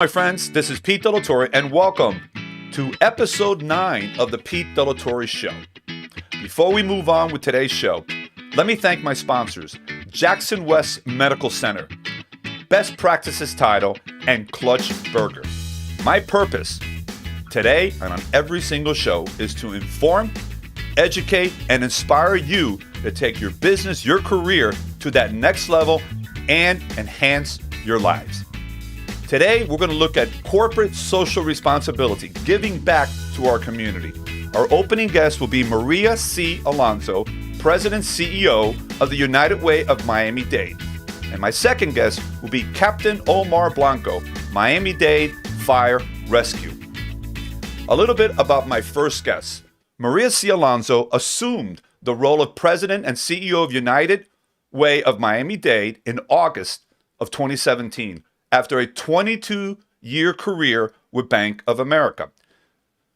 My friends, this is Pete Torre, and welcome to episode 9 of the Pete Torre Show. Before we move on with today's show, let me thank my sponsors, Jackson West Medical Center, Best Practices Title, and Clutch Burger. My purpose today and on every single show is to inform, educate, and inspire you to take your business, your career to that next level and enhance your lives. Today, we're going to look at corporate social responsibility, giving back to our community. Our opening guest will be Maria C. Alonso, President CEO of the United Way of Miami-Dade. And my second guest will be Captain Omar Blanco, Miami-Dade Fire Rescue. A little bit about my first guest. Maria C. Alonso assumed the role of President and CEO of United Way of Miami-Dade in August of 2017. After a 22-year career with Bank of America.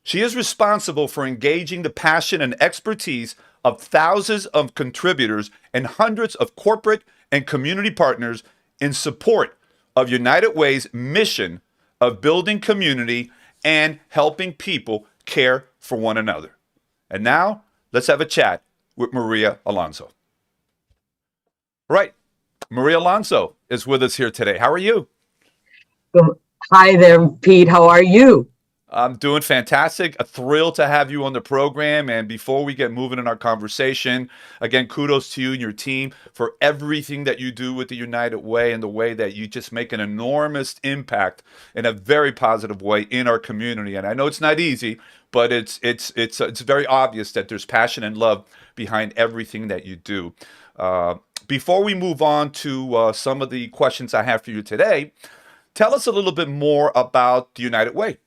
She is responsible for engaging the passion and expertise of thousands of contributors and hundreds of corporate and community partners in support of United Way's mission of building community and helping people care for one another. And now, let's have a chat with Maria Alonso. Right, Maria Alonso is with us here today. How are you? Hi there, Pete. How are you? I'm doing fantastic. A thrill to have you on the program. And before we get moving in our conversation, again, kudos to you and your team for everything that you do with the United Way and the way that you just make an enormous impact in a very positive way in our community. And I know it's not easy, but it's very obvious that there's passion and love behind everything that you do. Before we move on to some of the questions I have for you today, tell us a little bit more about the United Way.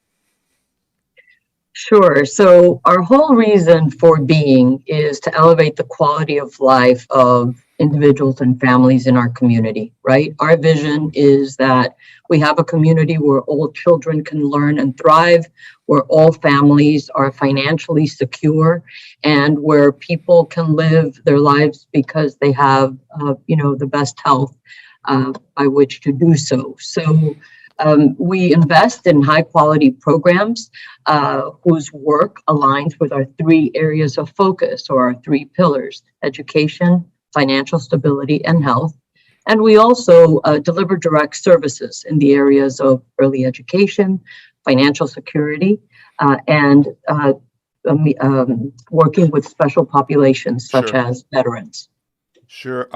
Sure. So our whole reason for being is to elevate the quality of life of individuals and families in our community, right? Our vision is that we have a community where all children can learn and thrive, where all families are financially secure, and where people can live their lives because they have, the best health by which to do so. So we invest in high quality programs whose work aligns with our 3 areas of focus, or our 3 pillars: education, financial stability, and health. And we also deliver direct services in the areas of early education, financial security, and working with special populations such Sure. as veterans. Sure.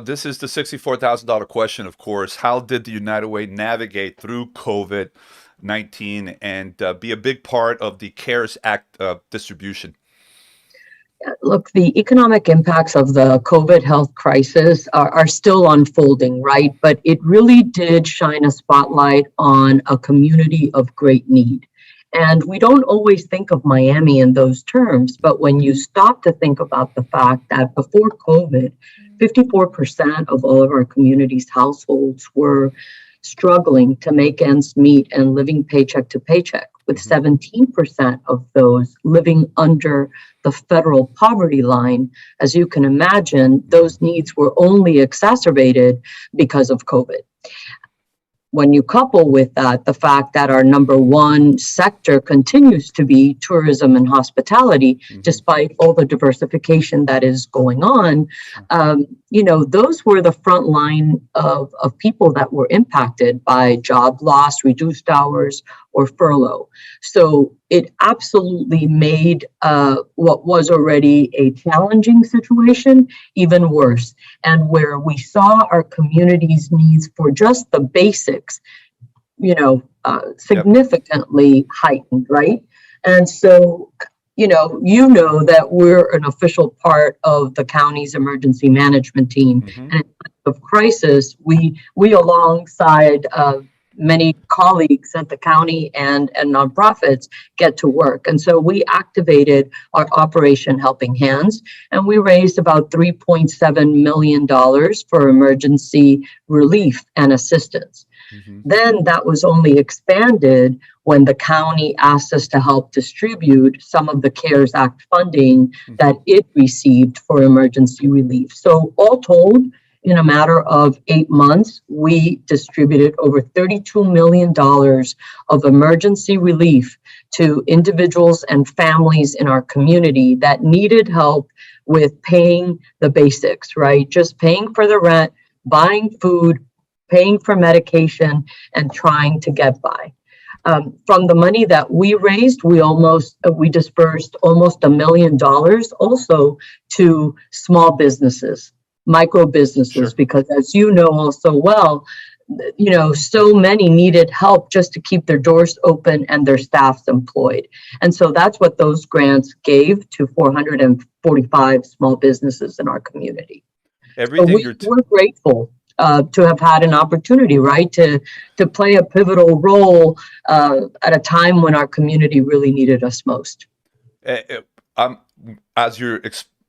This is the $64,000 question, of course. How did the United Way navigate through COVID-19 and be a big part of the CARES Act distribution? Look, the economic impacts of the COVID health crisis are still unfolding, right? But it really did shine a spotlight on a community of great need. And we don't always think of Miami in those terms, but when you stop to think about the fact that before COVID, 54% of all of our community's households were struggling to make ends meet and living paycheck to paycheck, with 17% of those living under the federal poverty line. As you can imagine, those needs were only exacerbated because of COVID. When you couple with that the fact that our number 1 sector continues to be tourism and hospitality, despite all the diversification that is going on, those were the front line of people that were impacted by job loss, reduced hours, or furlough. So it absolutely made what was already a challenging situation even worse. And where we saw our community's needs for just the basics, significantly heightened, right? And so, that we're an official part of the county's emergency management team. And in times of crisis, we alongside many colleagues at the county and nonprofits get to work. And so we activated our Operation Helping Hands, and we raised about $3.7 million for emergency relief and assistance. Then that was only expanded when the county asked us to help distribute some of the CARES Act funding that it received for emergency relief. So all told, in a matter of 8 months, we distributed over $32 million of emergency relief to individuals and families in our community that needed help with paying the basics, right? Just paying for the rent, buying food, paying for medication, and trying to get by. From the money that we raised, we dispersed almost $1 million also to small businesses, micro businesses, Sure. because as you know also well, so many needed help just to keep their doors open and their staffs employed. And so that's what those grants gave to 445 small businesses in our community. So Everything we're grateful to have had an opportunity, right, to play a pivotal role at a time when our community really needed us most. As you're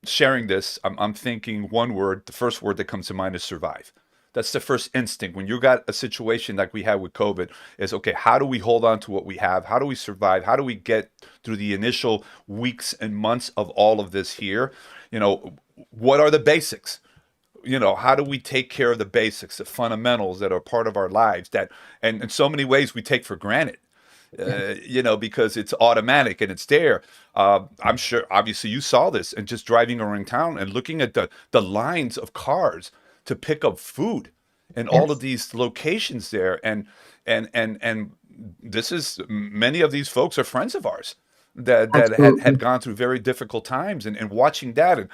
sharing this, I'm thinking one word. The first word that comes to mind is survive. That's the first instinct. When you got a situation like we had with COVID, is okay, how do we hold on to what we have? How do we survive? How do we get through the initial weeks and months of all of this here? What are the basics? How do we take care of the basics, the fundamentals that are part of our lives that, and in so many ways we take for granted, because it's automatic and it's there. I'm sure, obviously you saw this and just driving around town and looking at the lines of cars to pick up food and all of these locations there. And this is, many of these folks are friends of ours that had gone through very difficult times and watching that. And,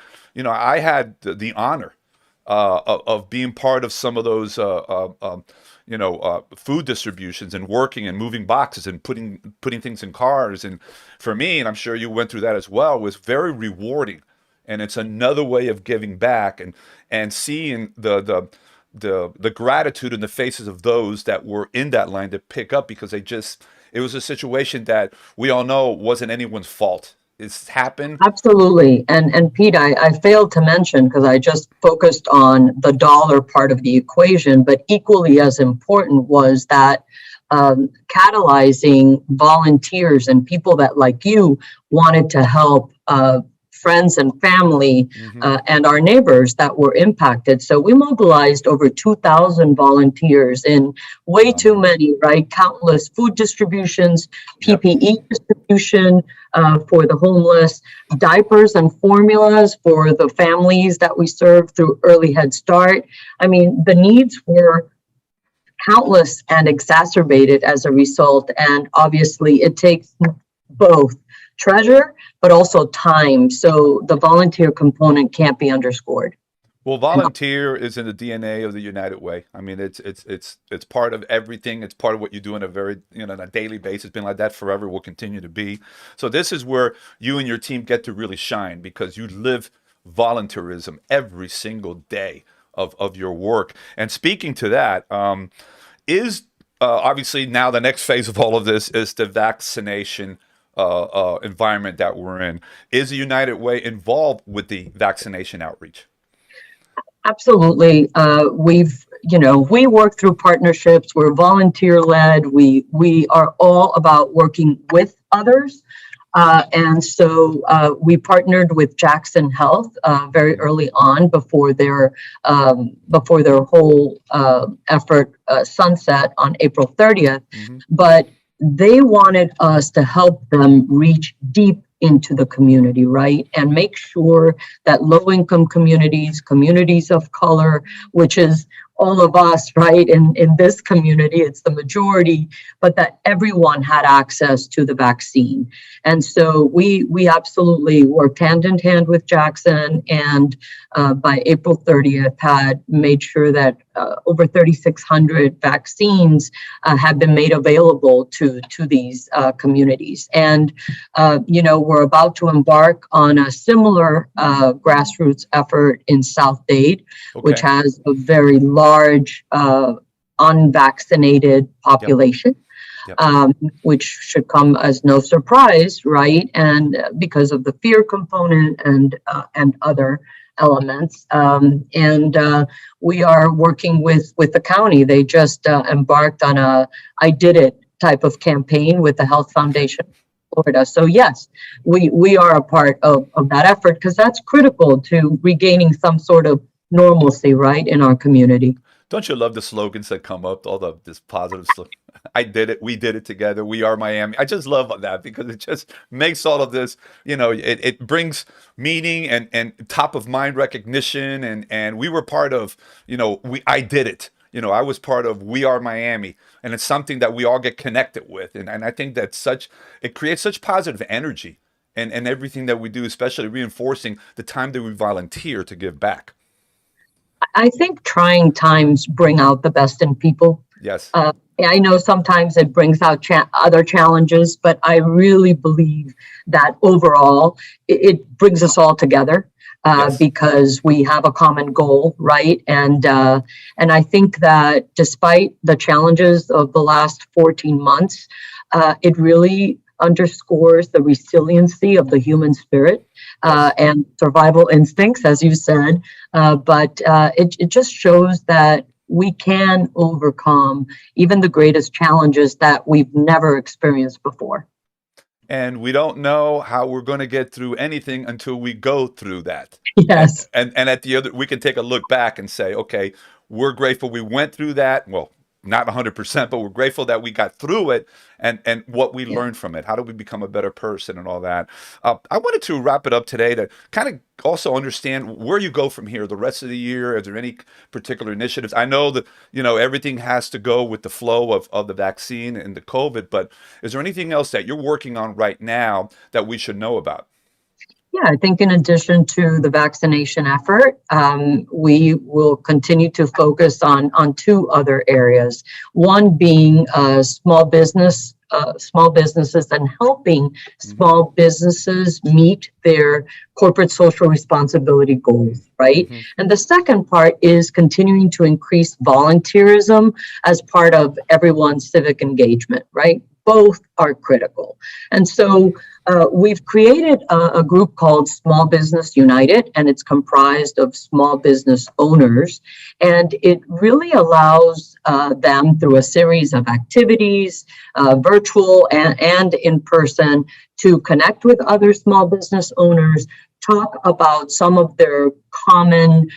I had the honor of being part of some of those, food distributions and working and moving boxes and putting things in cars. And for me, and I'm sure you went through that as well, was very rewarding. And it's another way of giving back and seeing the gratitude in the faces of those that were in that line to pick up, because it was a situation that we all know wasn't anyone's fault. It's happened. Absolutely. And Pete, I failed to mention, because I just focused on the dollar part of the equation, but equally as important was that catalyzing volunteers and people that, like you, wanted to help friends and family and our neighbors that were impacted. So we mobilized over 2,000 volunteers in way too many, right? Countless food distributions, PPE distribution for the homeless, diapers and formulas for the families that we serve through Early Head Start. I mean, the needs were countless and exacerbated as a result. And obviously it takes both treasure, but also time. So the volunteer component can't be underscored. Well, volunteer is in the DNA of the United Way. I mean, it's part of everything. It's part of what you do on a very, on a daily basis. It's been like that forever, will continue to be. So this is where you and your team get to really shine, because you live volunteerism every single day of your work. And speaking to that, is obviously now the next phase of all of this is the vaccination environment that we're in. Is the United Way involved with the vaccination outreach? Absolutely. We work through partnerships. We're volunteer led. We are all about working with others. And so we partnered with Jackson Health very early on before their whole effort sunset on April 30th. But they wanted us to help them reach deep into the community, right? And make sure that low-income communities of color, which is all of us, right? In this community, it's the majority, but that everyone had access to the vaccine. And so we absolutely worked hand in hand with Jackson, and by April 30th had made sure that over 3,600 vaccines have been made available to these communities. And, we're about to embark on a similar grassroots effort in South Dade, which has a very large unvaccinated population. Which should come as no surprise, right? And because of the fear component and other elements, we are working with the county. They just embarked on a "I Did It" type of campaign with the Health Foundation of Florida. So yes, we are a part of that effort, because that's critical to regaining some sort of normalcy, right, in our community. Don't you love the slogans that come up, all this positive stuff? I did it. We did it together. We are Miami. I just love that because it just makes all of this, it brings meaning and top of mind recognition. And we were part of, I did it. I was part of We Are Miami. And it's something that we all get connected with. And I think it creates such positive energy and everything that we do, especially reinforcing the time that we volunteer to give back. I think trying times bring out the best in people. Yes. I know sometimes it brings out other challenges, but I really believe that overall it brings us all together Yes. because we have a common goal, right? And I think that despite the challenges of the last 14 months, it really underscores the resiliency of the human spirit and survival instincts, as you said. But it just shows that we can overcome even the greatest challenges that we've never experienced before. And we don't know how we're going to get through anything until we go through that. Yes. And at the other, we can take a look back and say, okay, we're grateful we went through that. Well, not 100%, but we're grateful that we got through it and what we learned from it. How do we become a better person and all that? I wanted to wrap it up today to kind of also understand where you go from here the rest of the year. Is there any particular initiatives? I know that, everything has to go with the flow of the vaccine and the COVID, but is there anything else that you're working on right now that we should know about? Yeah, I think in addition to the vaccination effort, we will continue to focus on two other areas. One being small businesses and helping small businesses meet their corporate social responsibility goals, right? Mm-hmm. And the second part is continuing to increase volunteerism as part of everyone's civic engagement, right? Both are critical. And so we've created a group called Small Business United, and it's comprised of small business owners. And it really allows them through a series of activities, virtual and in person, to connect with other small business owners, talk about some of their common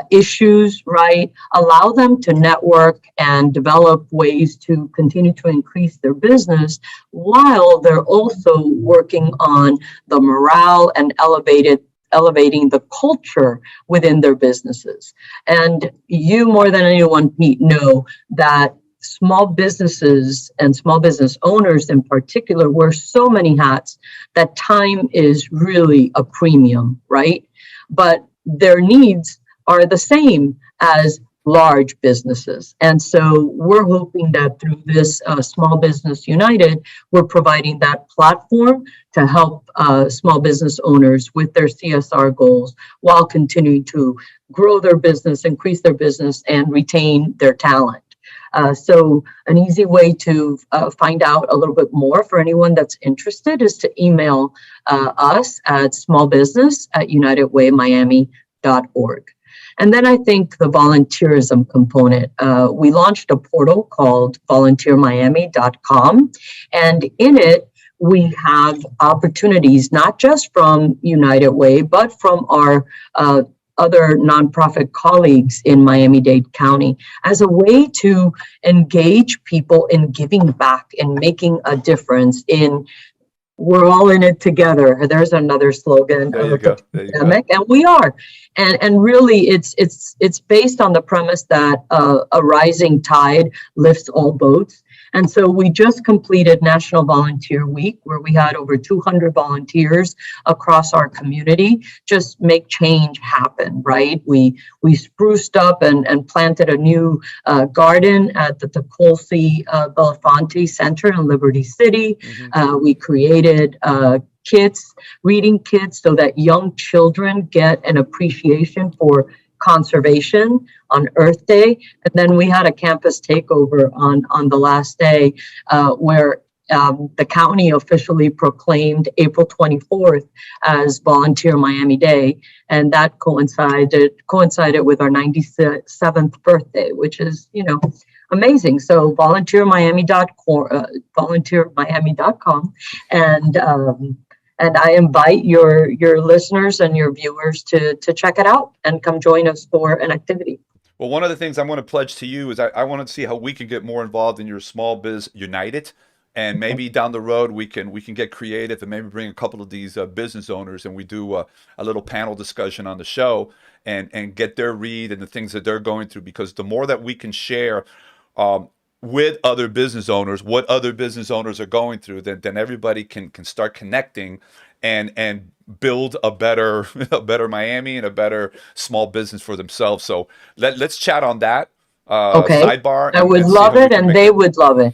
issues, right? Allow them to network and develop ways to continue to increase their business while they're also working on the morale and elevating the culture within their businesses. And you more than anyone know that small businesses and small business owners in particular wear so many hats that time is really a premium, right? But their needs are the same as large businesses. And so we're hoping that through this Small Business United, we're providing that platform to help small business owners with their CSR goals while continuing to grow their business, increase their business, and retain their talent. So an easy way to find out a little bit more for anyone that's interested is to email us at smallbusiness@unitedwaymiami.org. And then I think the volunteerism component, we launched a portal called volunteermiami.com. And in it, we have opportunities, not just from United Way, but from our other nonprofit colleagues in Miami-Dade County as a way to engage people in giving back and making a difference in we're all in it together. There's another slogan of the pandemic, and we are. And really, it's based on the premise that a rising tide lifts all boats. And so we just completed National Volunteer Week, where we had over 200 volunteers across our community just make change happen, right? We spruced up and planted a new garden at the Tecolosi Belafonte Center in Liberty City. Mm-hmm. We created reading kits so that young children get an appreciation for conservation on Earth Day. And then we had a campus takeover on the last day where the county officially proclaimed April 24th as Volunteer Miami Day. And that coincided with our 97th birthday, which is, amazing. So volunteermiami.com and And I invite your listeners and your viewers to check it out and come join us for an activity. Well, one of the things I want to pledge to you is I want to see how we can get more involved in your Small Biz United, and maybe down the road we can get creative and maybe bring a couple of these business owners and we do a little panel discussion on the show and get their read and the things that they're going through, because the more that we can share with other business owners what other business owners are going through, then everybody can start connecting and build a better a better Miami and a better small business for themselves. So let's chat on that Okay. sidebar. I would love it, and they would love it.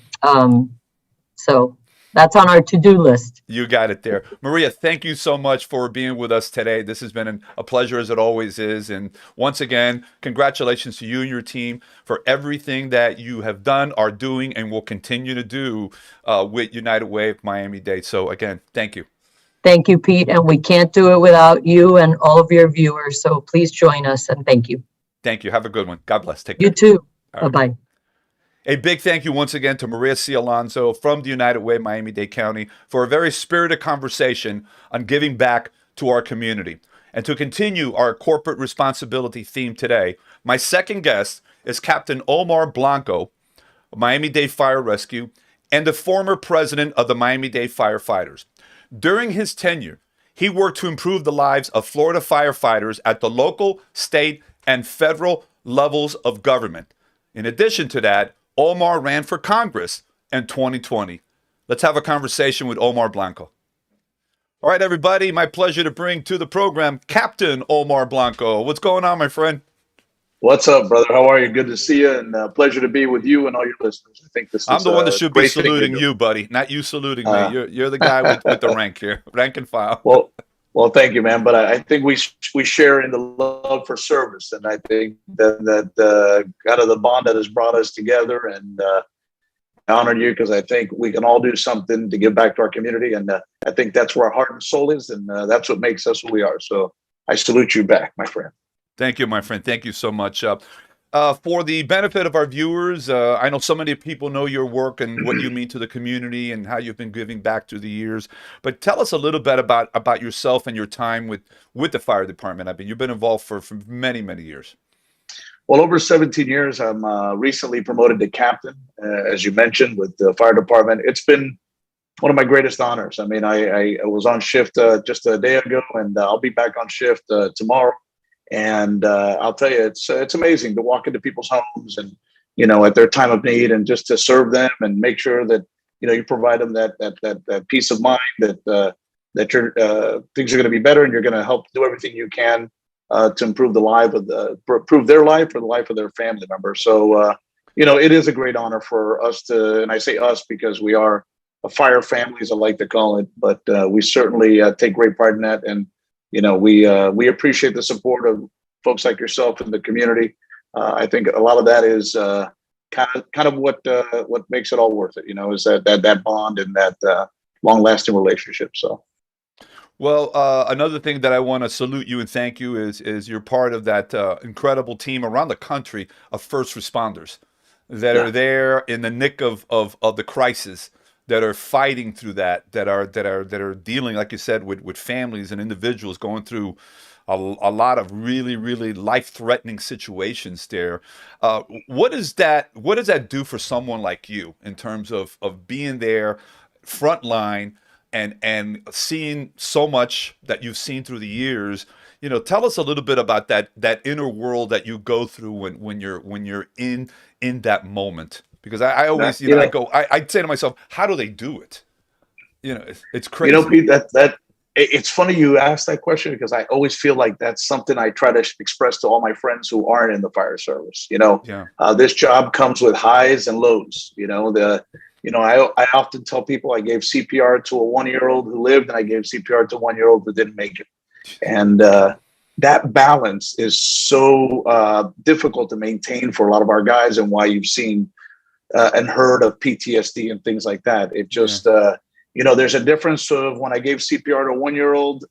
So that's on our to-do list. You got it there. Maria, thank you so much for being with us today. This has been a pleasure, as it always is. And once again, congratulations to you and your team for everything that you have done, are doing, and will continue to do with United Way of Miami-Dade. So again, thank you. Thank you, Pete. And we can't do it without you and all of your viewers. So please join us, and thank you. Thank you. Have a good one. God bless. Take care. You too. All right. Bye-bye. A big thank you once again to Maria C. Alonso from the United Way, Miami-Dade County, for a very spirited conversation on giving back to our community. And to continue our corporate responsibility theme today, my second guest is Captain Omar Blanco of Miami-Dade Fire Rescue and the former president of the Miami-Dade Firefighters. During his tenure, he worked to improve the lives of Florida firefighters at the local, state, and federal levels of government. In addition to that, Omar ran for Congress in 2020. Let's have a conversation with Omar Blanco. All right, everybody, my pleasure to bring to the program Captain Omar Blanco. What's going on, my friend? What's up, brother? How are you? Good to see you, and pleasure to be with you and all your listeners. I think this is I'm the one that should be saluting you, buddy, not you saluting me. You're the guy with the rank here, rank and file. Well, thank you, man. But I think we share in the love for service, and I think that kind of the bond that has brought us together. And I honor you because I think we can all do something to give back to our community, and I think that's where our heart and soul is, and that's what makes us who we are. So I salute you back, my friend. Thank you, my friend. Thank you so much. For the benefit of our viewers, I know so many people know your work and what you mean to the community and how you've been giving back through the years. But tell us a little bit about yourself and your time with the fire department. I mean, you've been involved for many, many years. Well, over 17 years. I'm recently promoted to captain, as you mentioned, with the fire department. It's been one of my greatest honors. I mean, I was on shift just a day ago, and I'll be back on shift tomorrow. And I'll tell you, it's amazing to walk into people's homes and, at their time of need, and just to serve them and make sure that, you provide them that peace of mind that your things are going to be better, and you're going to help do everything you can to improve improve their life or the life of their family member. So, it is a great honor for us and I say us because we are a fire family, as I like to call it, but we certainly take great pride in that. And we appreciate the support of folks like yourself in the community. I think a lot of that is kind of what makes it all worth it. Is that bond and that long-lasting relationship. So, well, another thing that I want to salute you and thank you is you're part of that incredible team around the country of first responders that are there in the nick of the crisis, that are fighting through that are dealing, like you said, with families and individuals going through a lot of really, really life-threatening situations there. What does that do for someone like you in terms of being there, front line, and seeing so much that you've seen through the years? Tell us a little bit about that inner world that you go through when you're in that moment. Because I always, I'd say to myself, how do they do it? It's crazy. Pete, it's funny you asked that question, because I always feel like that's something I try to express to all my friends who aren't in the fire service. This job comes with highs and lows. I often tell people I gave CPR to a 1-year-old who lived, and I gave CPR to a 1-year-old who didn't make it. And that balance is so difficult to maintain for a lot of our guys, and why you've seen and heard of PTSD and things like that. It just, there's a difference of when I gave CPR to a 1-year-old,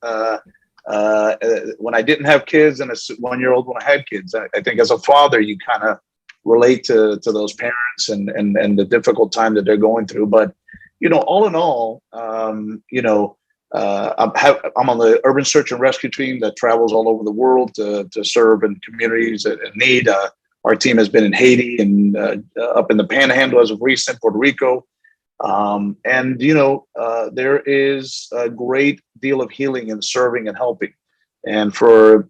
when I didn't have kids, and a 1-year-old when I had kids. I think as a father, you kind of relate to those parents and the difficult time that they're going through. But, all in all, I'm on the urban search and rescue team that travels all over the world to serve in communities in need. Our team has been in Haiti and up in the Panhandle as of recent, Puerto Rico. And there is a great deal of healing and serving and helping. And for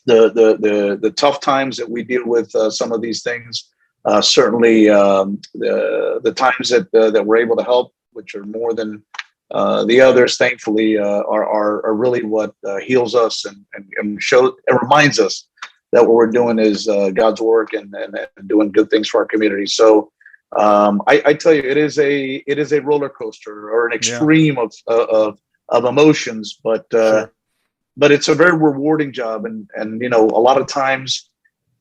the tough times that we deal with some of these things, certainly the times that we're able to help, which are more than the others, thankfully, are really what heals us and shows and reminds us that what we're doing is God's work and doing good things for our community. So I tell you, it is a roller coaster or an extreme of emotions, but Sure. but it's a very rewarding job. And a lot of times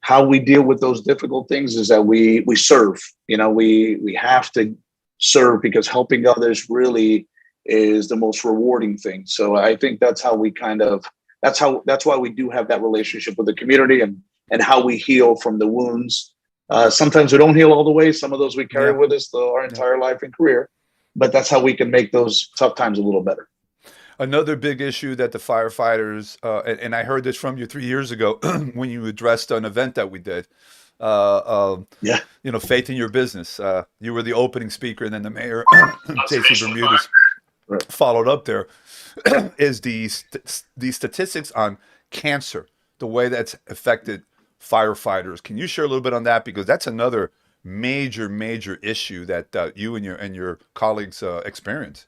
how we deal with those difficult things is that we serve. We have to serve because helping others really is the most rewarding thing. So I think that's how we that's why we do have that relationship with the community and how we heal from the wounds. Sometimes we don't heal all the way. Some of those we carry with us our entire life and career, but that's how we can make those tough times a little better. Another big issue that the firefighters, and I heard this from you 3 years ago when you addressed an event that we did, faith in your business. You were the opening speaker, and then the mayor, J.C. Bermudez, followed up there, is the statistics on cancer, the way that's affected firefighters. Can you share a little bit on that? Because that's another major issue that you and your colleagues experience.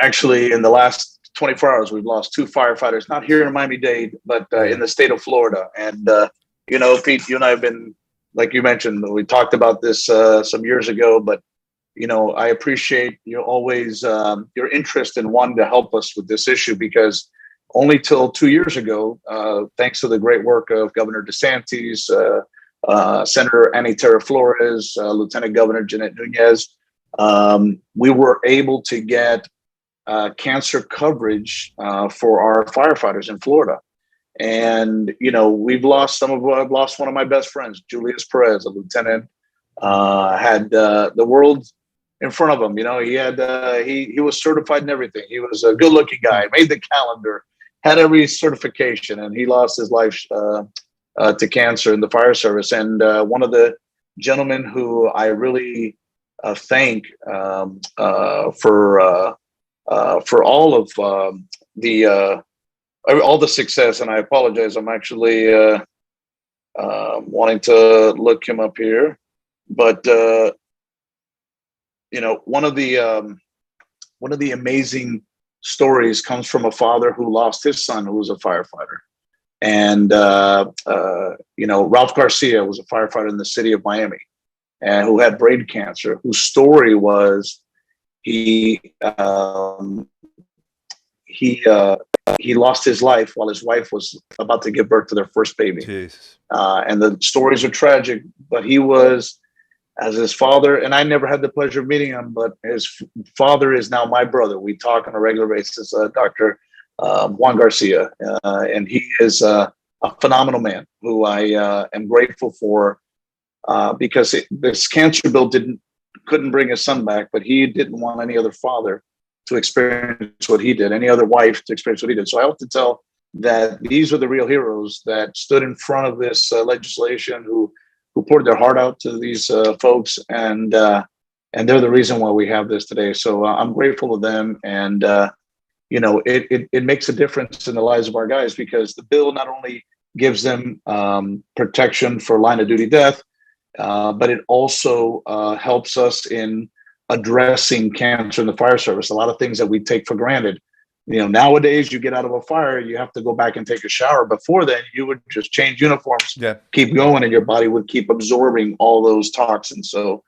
Actually, in the last 24 hours, we've lost 2 firefighters, not here in Miami-Dade, but in the state of Florida. And, Pete, you and I have been, like you mentioned, we talked about this some years ago, but, I appreciate your interest in wanting to help us with this issue, because only till 2 years ago, thanks to the great work of Governor DeSantis, Senator Annie Terra Flores, Lieutenant Governor Jeanette Nunez, we were able to get cancer coverage for our firefighters in Florida. And, I've lost one of my best friends, Julius Perez, a lieutenant, had the world in front of him. He was certified in everything. He was a good looking guy, made the calendar, had every certification, and he lost his life to cancer in the fire service. And one of the gentlemen who I really thank for all of all the success. And I apologize, I'm actually wanting to look him up here, but one of the amazing stories comes from a father who lost his son, who was a firefighter. And Ralph Garcia was a firefighter in the city of Miami, and who had brain cancer, whose story was he lost his life while his wife was about to give birth to their first baby. And the stories are tragic, but he was, as his father, and I never had the pleasure of meeting him, but his father is now my brother. We talk on a regular basis, Dr. Juan Garcia, and he is a phenomenal man who I am grateful for. Because this cancer bill couldn't bring his son back, but he didn't want any other father to experience what he did, any other wife to experience what he did. So I have to tell that these are the real heroes that stood in front of this legislation, who poured their heart out to these folks, and they're the reason why we have this today. So I'm grateful to them, and it makes a difference in the lives of our guys, because the bill not only gives them protection for line of duty death, but it also helps us in addressing cancer in the fire service. A lot of things that we take for granted. Nowadays, you get out of a fire, you have to go back and take a shower. Before then, you would just change uniforms, keep going, and your body would keep absorbing all those toxins. So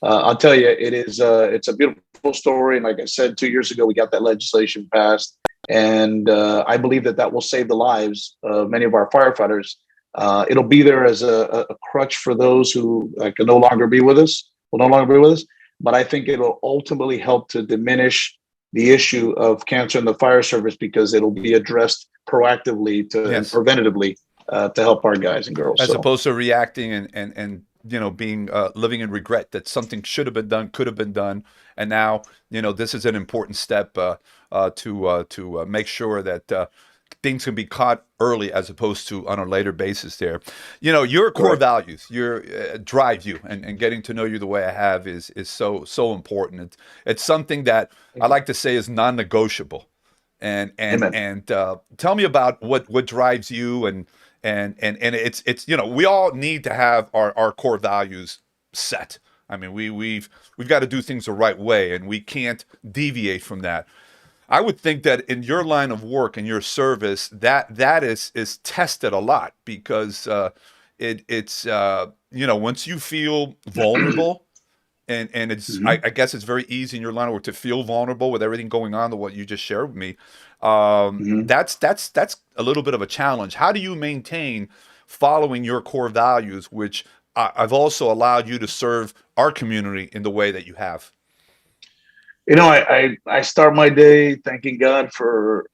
I'll tell you, it's a beautiful story. And like I said, 2 years ago, we got that legislation passed. And I believe that will save the lives of many of our firefighters. It'll be there as a crutch for those who will no longer be with us. But I think it'll ultimately help to diminish the issue of cancer in the fire service, because it'll be addressed proactively and preventatively to help our guys and girls. As opposed to reacting and being living in regret that something should have been done, could have been done, and now this is an important step to make sure that things can be caught early as opposed to on a later basis there. Your core Correct. values, your drive you, and getting to know you the way I have is so important. It's something that I Thank you. like to say is non-negotiable. Amen. Tell me about what drives you and it's we all need to have our core values set. I mean, we've got to do things the right way, and we can't deviate from that. I would think that in your line of work and your service, that is tested a lot because it's once you feel vulnerable, and it's Mhm. I guess it's very easy in your line of work to feel vulnerable with everything going on, to what you just shared with me. Mhm. That's a little bit of a challenge. How do you maintain following your core values, which I've also allowed you to serve our community in the way that you have? I start my day thanking God for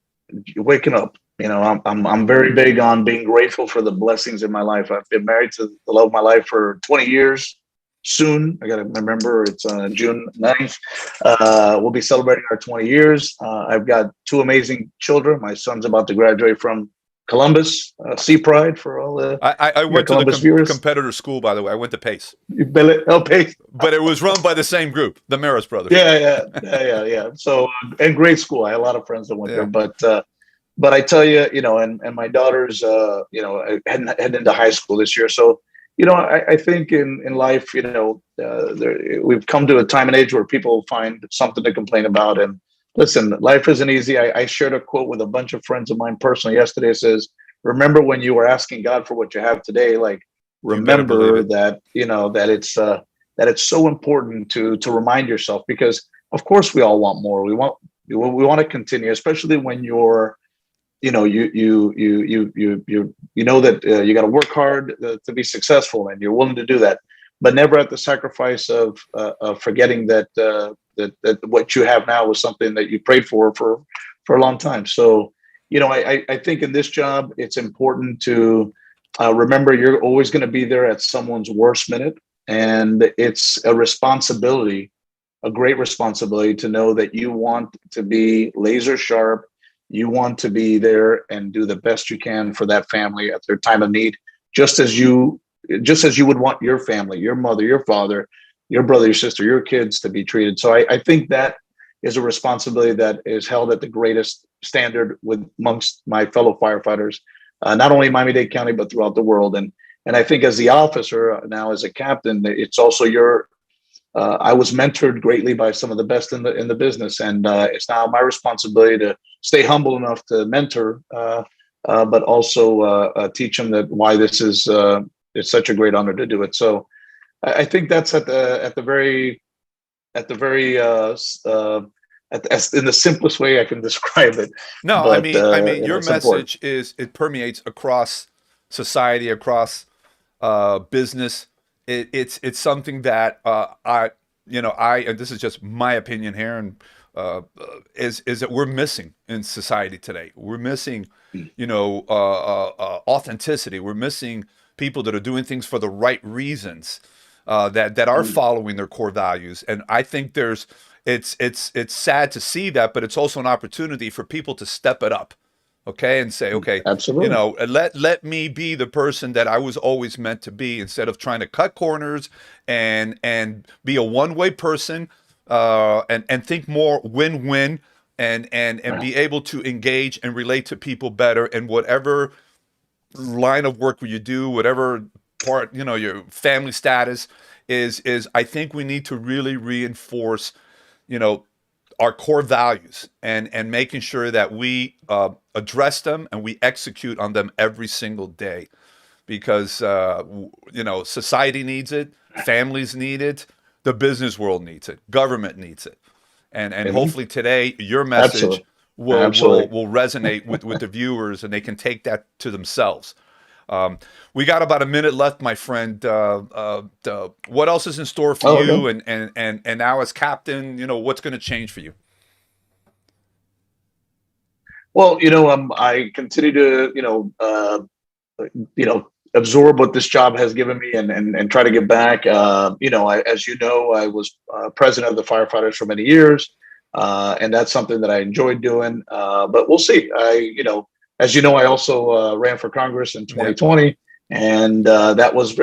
waking up. I'm very big on being grateful for the blessings in my life. I've been married to the love of my life for 20 years. Soon, I got to remember it's June 9th. We'll be celebrating our 20 years. I've got two amazing children. My son's about to graduate from Columbus, Sea Pride for all I your went to the Columbus viewers. competitor school, by the way. I went to Pace, Okay. but it was run by the same group, the Maris brothers. Yeah. So, and great school. I had a lot of friends that went there, Yeah. but I tell you, and my daughter's, heading into high school this year. So, I think in life, we've come to a time and age where people find something to complain about. And listen, life isn't easy. I shared a quote with a bunch of friends of mine personally yesterday. It says, remember when you were asking God for what you have today, like, You better believe remember it. that, that it's so important to remind yourself, because of course we all want more. We want to continue, especially when you're, you know that you got to work hard to be successful, and you're willing to do that, but never at the sacrifice of forgetting that what you have now was something that you prayed for a long time. So, I think in this job it's important to remember you're always going to be there at someone's worst minute, and it's a responsibility, a great responsibility, to know that you want to be laser sharp. You want to be there and do the best you can for that family at their time of need, just as you just as you would want your family, your mother, your father, your brother, your sister, your kids to be treated. So I think that is a responsibility that is held at the greatest standard with amongst my fellow firefighters, not only in Miami-Dade County but throughout the world. And I think as the officer now, as a captain, it's also your I was mentored greatly by some of the best in the business, and it's now my responsibility to stay humble enough to mentor, but also teach them that why this is it's such a great honor to do it. So I think that's at the very in the simplest way I can describe it, No, but I mean, your it's important. message it permeates across society, across business. It's something that and this is just my opinion here, and is that we're missing in society today. We're missing, authenticity. We're missing people that are doing things for the right reasons, that are Mm. following their core values. And I think it's sad to see that, but it's also an opportunity for people to step it up, okay, and say, okay, Absolutely. let me be the person that I was always meant to be, instead of trying to cut corners and be a one-way person, and think more win-win, and Yeah. be able to engage and relate to people better in whatever line of work you do, whatever part, your family status is. I think we need to really reinforce, you know, our core values, and making sure that we address them and we execute on them every single day, because society needs it, families need it, the business world needs it, government needs it, and Amen. hopefully today your message Absolutely. Absolutely. will resonate with the viewers, and they can take that to themselves. um, we got about a minute left, my friend. What else is in store for Oh, you? okay. And now as captain, what's going to change for you? Well, I continue to, you know, absorb what this job has given me and try to give back. As you know, I was president of the firefighters for many years, and that's something that I enjoyed doing. But we'll see. As you know, I also ran for Congress in 2020, and that was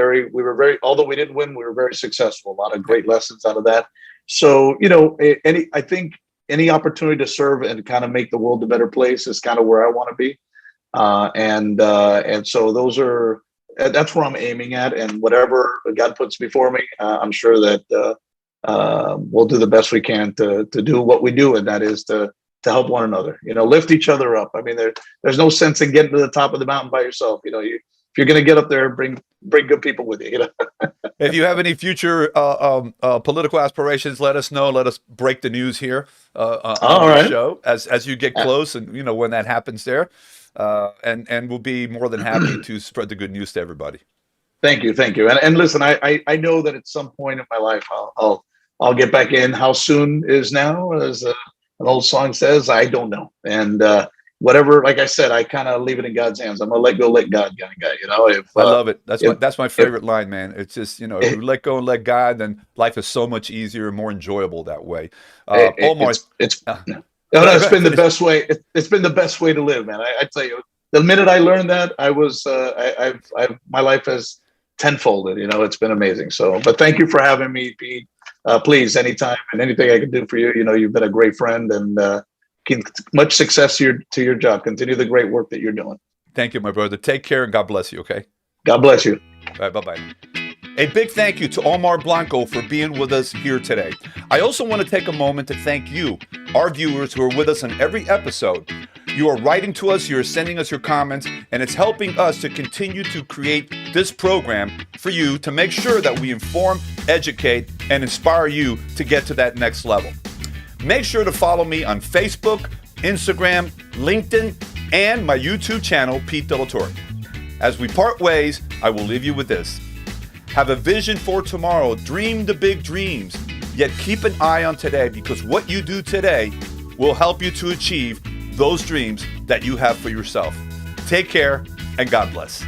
although we didn't win, we were very successful. A lot of great lessons out of that. So, I think any opportunity to serve and kind of make the world a better place is kind of where I want to be. And so that's where I'm aiming at, and whatever God puts before me, I'm sure that we'll do the best we can to do what we do, and that is to help one another, lift each other up. I mean, there's no sense in getting to the top of the mountain by yourself. If you're going to get up there, bring good people with you. If you have any future political aspirations, let us know. Let us break the news here on the show as you get close, and when that happens there. And we'll be more than happy to spread the good news to everybody. Thank you. And listen, I know that at some point in my life I'll get back in. How soon is now, as an old song says, I don't know. And whatever, like I said, I kind of leave it in God's hands. I'm gonna let go, let God kind of guy. I love it. That's my favorite line, man. It's just if you let go and let God, then life is so much easier and more enjoyable that way. Omar, it's been the best way. It's been the best way to live, man. I tell you, the minute I learned that, my life has tenfolded. It's been amazing. So, but thank you for having me, Pete. Please, anytime and anything I can do for you. You've been a great friend, and much success to your job. Continue the great work that you're doing. Thank you, my brother. Take care, and God bless you. Okay. God bless you. All right. Bye-bye. A big thank you to Omar Blanco for being with us here today. I also want to take a moment to thank you, our viewers who are with us on every episode. You are writing to us, you're sending us your comments, and it's helping us to continue to create this program for you to make sure that we inform, educate, and inspire you to get to that next level. Make sure to follow me on Facebook, Instagram, LinkedIn, and my YouTube channel, Pete De La Torre. As we part ways, I will leave you with this. Have a vision for tomorrow. Dream the big dreams. Yet keep an eye on today, because what you do today will help you to achieve those dreams that you have for yourself. Take care, and God bless.